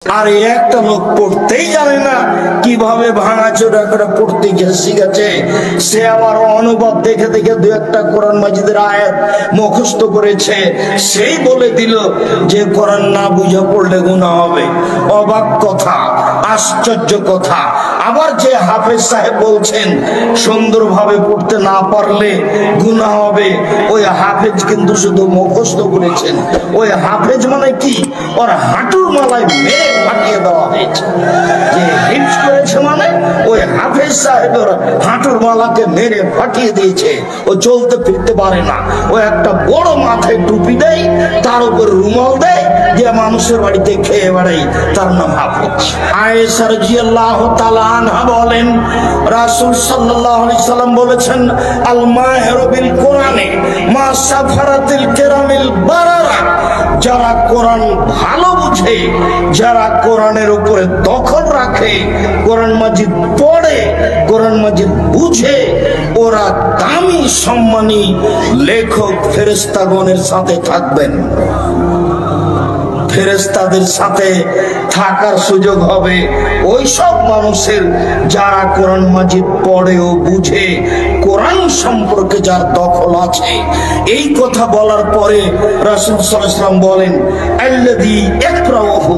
আর একটা লোক পড়তেই জানে না কিভাবে ভাঙাচোরা করে পড়তে শিখেছে, সে আবার অনুবাদ দেখে দেখে দু একটা কোরআন মাজিদের আয়াত মুখস্থ করেছে, সেই বলে দিল যে কোরআন না বুঝে পড়লে গুনাহ হবে। অবাক কথা, আশ্চর্য কথা। আবার যে হাফেজ সাহেব বলছেন সুন্দরভাবে পড়তে না পারলে গুনাহ হবে, ওই হাফেজ কিন্তু শুধু মুখস্থ করেছেন। ওই হাফেজ মানে কি, ওর হাঁটুর মালায় মেরে ফাটিয়ে দেওয়া হয়েছে। যে হিফজ করেছে মানে ওই হাফেজ সাহেবের হাঁটুর মালাকে মেরে ফাটিয়ে দিয়েছে। ও চলতে ফিরতে পারে না। ও একটা বড় মাথায় টুপি দেয়, তার উপর রুমাল দেয়, যে মানুষের বাড়িতে খেয়ে বেড়াই, তার নাম হাফেজ। আয়েশা রাদিয়াল্লাহু তাআলা আনহা বলেন, রাসূল সাল্লাল্লাহু আলাইহি সাল্লাম বলেছেন, আল মাহিরু বিল কোরআনে মা সাফারাতিল কিরামিল বারারা। যারা কোরআন ভালো বুঝে, যারা কোরআনের উপরে দখল রাখে, কোরআন মাজিদ পড়ে, কোরআন মাজিদ বুঝে, ওরা দামি সম্মানী লেখক ফেরেশতাগণের সাথে থাকবেন। ফেরেশতাদের সাথে থাকার সুযোগ হবে ওই সব মানুষের যারা কোরআন মাজিদ পড়ে ও বুঝে, কোরআন সম্পর্কে যার দখল আছে। এই কথা বলার পরে রাসূল সাল্লাল্লাহু আলাইহি ওয়াসাল্লাম বলেন, আল্লাযী ইয়াকরাউহু,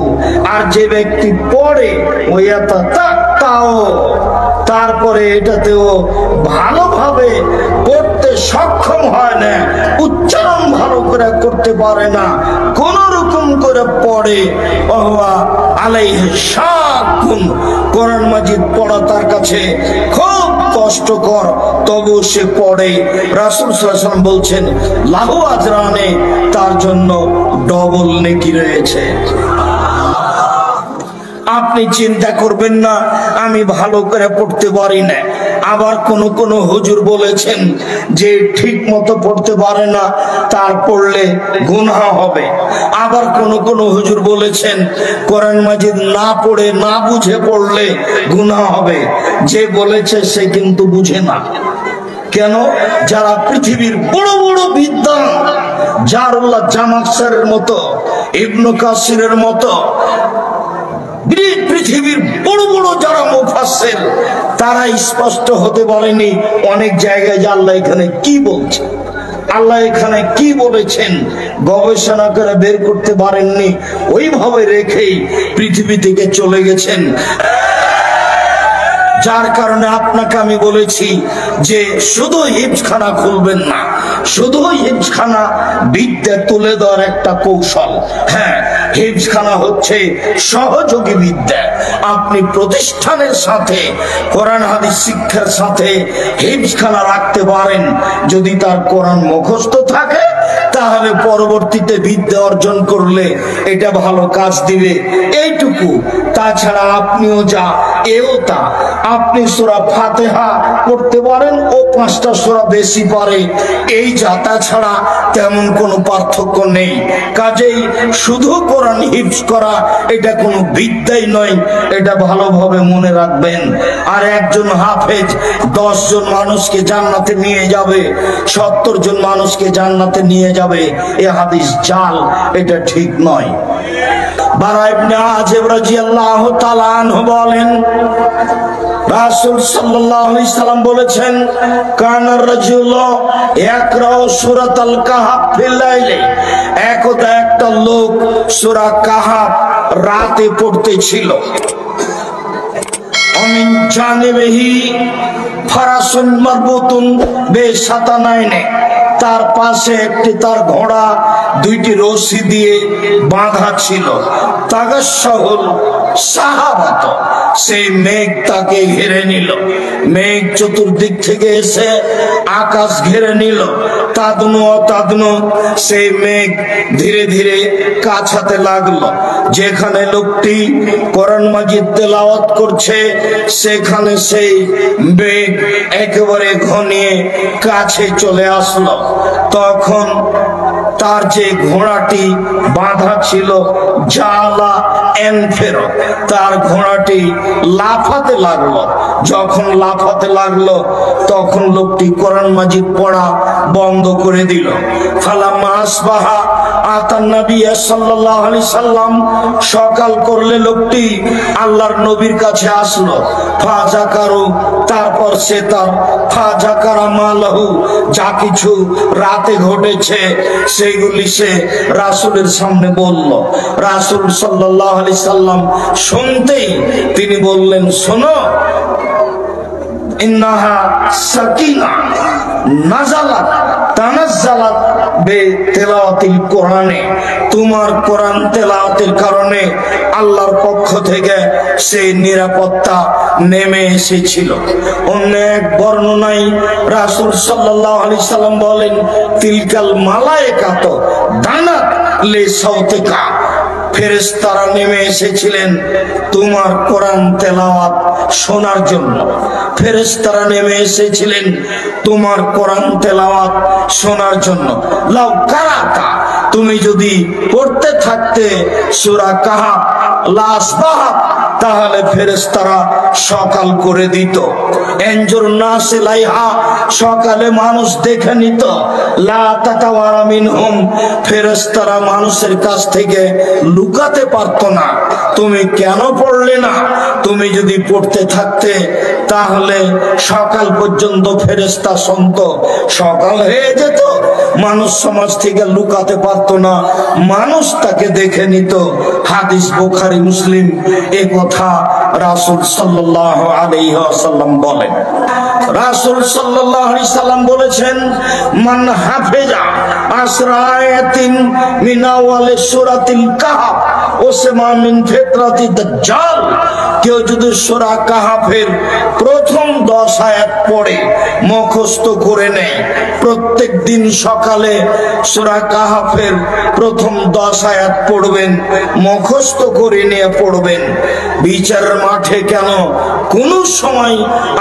আর যে ব্যক্তি পড়ে ওয়ায়াতাতাও, তারপরে এটাতেও ভালোভাবে পড়তে সক্ষম হয় না, উচ্চারণ ভালো করে করতে পারে না, কোন রকম করে পড়ে, ওয়া আলাইহি শাকুন, কোরআন মাজিদ পড়া তার কাছে খুব কষ্টকর, তবু সে পড়ে। রাসূল সাল্লাল্লাহু আলাইহি ওয়াসাল্লাম বলছেন, লাহু আজরানে, তার জন্য ডবল নেকি রয়েছে। আপনি চিন্তা করবেন না আমি ভালো করে পড়তে পারি না। আবার কোন হুজুর বলেছেন যে ঠিক মতো পড়তে পারে না, তার পড়লে গুনাহ হবে। আবার কোন হুজুর বলেছেন কোরআন মাজিদ না পড়ে না বুঝে পড়লে গুনাহ হবে। যে বলেছে সে কিন্তু বুঝে না। কেন? যারা পৃথিবীর বড় বড় বিদ্বান, জারুল্লাহ জামাকশারের মতো, ইবনে কাসিরের মতো, পৃথিবীর বড় বড় যারা মুফাসসির, তারা স্পষ্ট হতে বলেনি অনেক জায়গায় যে আল্লাহ এখানে কি বলছে, আল্লাহ এখানে কি বলেছেন, গবেষণা করে বের করতে পারেননি, ওইভাবে রেখেই পৃথিবী থেকে চলে গেছেন। যার কারণে আপনাকে আমি বলেছি যে শুধু হিফজখানা খুলবেন না, শুধু হিফজখানা বিদ্যা তুলে দেওয়ার একটা কৌশল। হ্যাঁ, হিফজখানা হচ্ছে সহযোগী বিদ্যা। আপনি প্রতিষ্ঠানের সাথে কোরআন হাদিস শিক্ষার সাথে হিফজখানা রাখতে পারেন। যদি তার কোরআন মুখস্থ থাকে, তাহলে পরবর্তীতে বিদ্যা অর্জন করলে এটা ভালো কাজ দিবে, এইটুকু। তাছাড়া আপনিও যা, এও তা। আপনি সূরা ফাতিহা পড়তে পারেন, ও 5টা সূরা বেশি পারে, এই যা। তাছাড়া তেমন কোনো পার্থক্য নেই। কাজেই শুধু কোরআন হিফজ করা এটা কোনো বিদ্যাই নয়, এটা ভালোভাবে মনে রাখবেন। আর একজন হাফেজ 10 জন মানুষকে জান্নাতে নিয়ে যাবে, 70 জন মানুষকে জান্নাতে নিয়ে যাবে, এ হাদিস জাল, এটা ঠিক নয়। বারা ইবনে আযিব রাদিয়াল্লাহু তাআলা আনহু বলেন, রাসূল সাল্লাল্লাহু আলাইহি সাল্লাম বলেছেন, কানার রাজুলু ইয়াকরাউ সূরাতাল কাহফ ফিল লাইলি, একদা একটা লোক সূরা কাহফ রাতে পড়তেছিল। অমিন জানিবিহি ফারাসুন মারবুতুন বিশাতানাইনে, তার পাশে একটি তার ঘোড়া 2টি রশি দিয়ে বাঁধা ছিল। তাগাশাহুল সাহাবাত, সেই মেঘ তাকে ঘিরে নিল। মেঘ চতুর্দিক থেকে এসে আকাশ ঘিরে নিল। তাদনু সেই মেঘ ধীরে ধীরে কাছাতে লাগলো। যেখানে লোকটি কোরআন মাজিদ তেলাওয়াত করছে, সেখানে সেই মেঘ একেবারে ঘনিয়ে কাছে চলে আসলো। তখন তার যে ঘোড়াটি বাঁধা ছিল জালা এনফেরো, তার ঘোড়াটি লাফাতে লাগলো। যখন লাফাতে লাগলো তখন লোকটি কোরআন মাজিদ পড়া বন্ধ করে দিল। ফালাম্মা আসবাহা আতান নবী সাল্লাল্লাহু আলাইহি সাল্লাম, সকাল করলে লোকটি আল্লাহর নবীর কাছে আসলো। ফাজাকারু, তারপর সে তার ফাজাকারা মালাহু, যা কিছু রাতে ঘটেছে সেগুলি সে রাসূলের সামনে বলল। রাসূল সাল্লাল্লাহু আলাইহি সাল্লাম শুনতেই তিনি বললেন, শোনো, ইন্নাহা সাকিনা নাজালাত তানাজ্জালাত বেতিলাওয়াতিল কোরআনে, তোমার কোরআন তেলাওয়াতের কারণে আল্লাহর পক্ষ থেকে সেই নিরাপত্তা নেমে এসেছিল। অন্য এক বর্ণনায় রাসূল সাল্লাল্লাহু আলাইহি সাল্লাম বলেন, তিলকাল মালায়েকাত দানাত লিসাউতিকা, ফেরেশতারা নেমে এসেছিলেন তোমার কোরআন তেলাওয়াত শোনার জন্য। ফেরেশতারা নেমে এসেছিলেন তোমার কোরআন তেলাওয়াত শোনার জন্য। লাউ কারাতা, তুমি যদি পড়তে থাকতে সূরা কাহাফ লাসবাহ, তাহলে ফেরেশতারা সকাল করে দিত। এনজুর নাসে লাইহা, সকালে মানুষ দেখে নিত। লা তাতাওয়ারা মিনহুম, ফেরেশতারা মানুষের কাছ থেকে লুকাতে পারতো না। তুমি কেন পড়লে না? তুমি যদি পড়তে থাকতে তাহলে সকাল পর্যন্ত ফেরেশতা শুনতো, সকাল হয়ে যেত, মানুষ সমাজ থেকে লুকাতে পারতো না, মানুষ তাকে দেখে নিত। হাদিস বুখারী মুসলিম, এই কথা রাসূল সাল্লাল্লাহু আলাইহি ওয়াসাল্লাম বলেন। রাসূল সাল্লাল্লাহু আলাইহি সাল্লাম বলেছেন, মান হাফিজা আসরায়াতিন মিন আওয়ালি সূরাতিল কাহফ ওয়াসমা মিন ফিতরাতি দাজ্জাল, কেউ যদি সূরা কাহফের প্রথম 10 আয়াত পড়ে মুখস্থ করে নেয়, প্রত্যেক দিন সকালে সূরা কাহফের প্রথম 10 আয়াত পড়বেন, মুখস্থ করে নিয়ে পড়বেন, বিচারের মাঠে কেন কোন সময়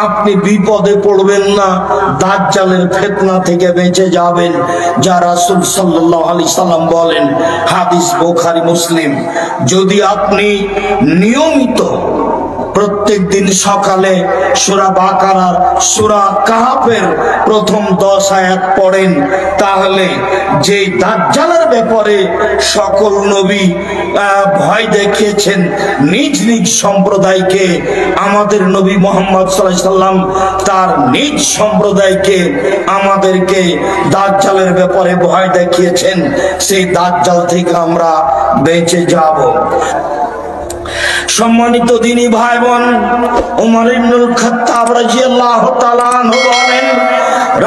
আপনি বিপদে পড়বেন না, দাজ্জালের ফিতনা থেকে বেঁচে যাবেন, যা রাসূল সাল্লাল্লাহু আলাইহি সাল্লাম বলেন। হাদিস বুখারী মুসলিম। যদি আপনি নিয়মিত প্রত্যেক দিন সকালে সূরা বাকারার সূরা কাহফের প্রথম 10 আয়াত পড়েন, তাহলে যে দাজ্জালের ব্যাপারে সকল নবী ভয় দেখিয়েছেন নিজ নিজ সম্প্রদায়কে, আমাদের নবী মুহাম্মদ সাল্লাল্লাহু আলাইহি সাল্লাম তার নিজ সম্প্রদায়কে আমাদেরকে দাজ্জালের ব্যাপারে ভয় দেখিয়েছেন, সেই দাজ্জাল থেকে আমরা বেঁচে যাব। সম্মানিত দিনী ভাই বোন, ওমর ইবনুল খাত্তাব রাদিয়াল্লাহু তাআলা আনহু বলেন,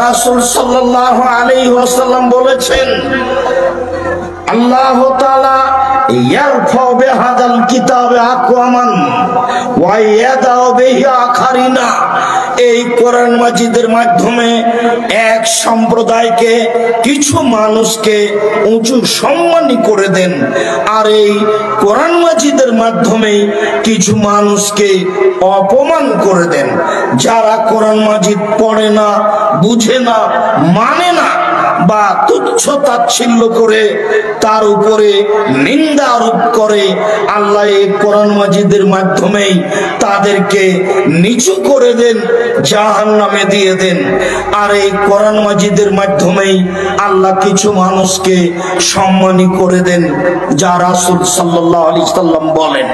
রাসূল সাল্লাল্লাহু আলাইহি ওয়াসাল্লাম বলেছেন, আল্লাহ তাআলা ইয়ারফা বিহাদাল কিতাবে আকওয়ামান ওয়া ইয়াদাউ বিহি আখারিনা, এই কোরআন মাজিদের মাধ্যমে এক সম্প্রদায়কে কিছু মানুষকে উঁচু সম্মানী করে দেন, আর এই কোরআন মাজিদের মাধ্যমে কিছু মানুষকে অপমান করে দেন। যারা কোরআন মাজিদ পড়ে না, বুঝে না, মানে না, বা তুচ্ছ তাচ্ছিল্য করে তার উপরে নিন্দা আরোপ করে, আল্লাহ এই কোরআন মাজিদের মাধ্যমেই তাদেরকে নিচু করে দেন, জাহান্নামে দিয়ে দেন। আর এই কোরআন মাজিদের মাধ্যমেই আল্লাহ কিছু মানুষকে সম্মানী করে দেন, যা রাসূল সাল্লাল্লাহু আলাইহি সাল্লাম বলেন।